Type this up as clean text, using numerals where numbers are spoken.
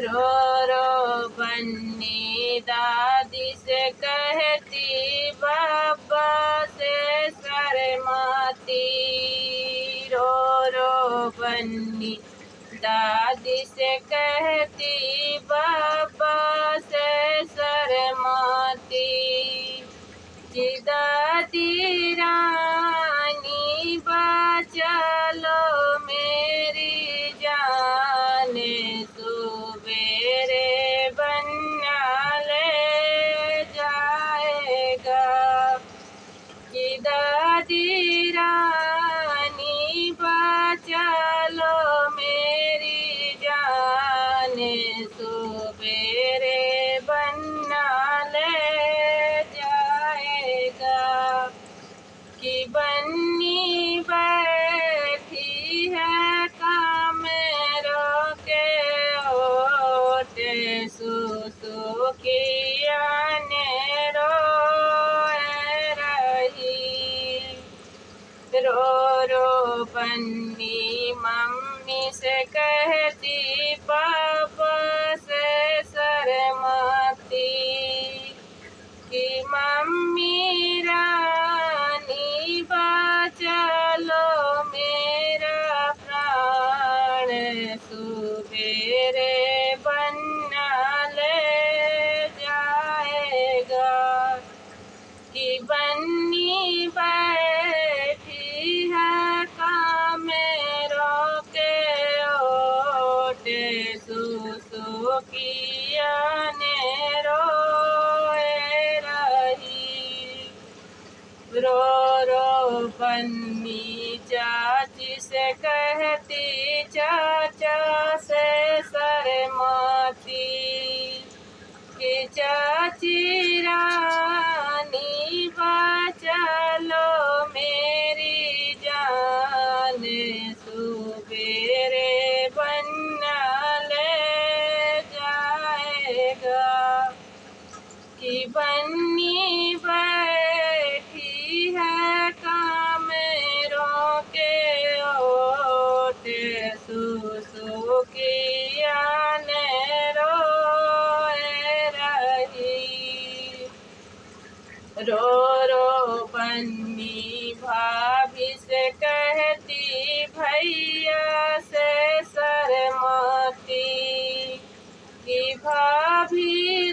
रो रो बन्नी दादी से कहती बाबा से शर्माती। रो रो बन्नी दादी से कहती बाबा से शर्माती। जी दादी रानी बचा लो मेरी जान, सुबेरे बन्ना ले जाएगा। जी दादी रानी बचा लो मेरी जान, सुबेरे बन्ना ले जाएगा। कि बन्नी बैठी है काम रोके ओट, सुसु की आने रोए रही। रो रो बन्नी मम्मी से कहती पापा से शर्माती। कि मम्मी रानी बचा लो मेरा प्राण, सुबेरे बन्ना ले जाएगा। कि बन्नी बैठी है काम रोके ओट, सुसु की आने रोए रही। रो रो बन्नी चाची से कहती चाचा से शर्माती। कि चाची रानी बचा लो मेरी जान, सुबेरे बन्ना ले जाएगा। कि बन्नी बैठी है काम रोके ओट, सुसु की आने रोए रही। रो रो बन्नी भाभी से कहती भैया से शर्माती। कि भाभी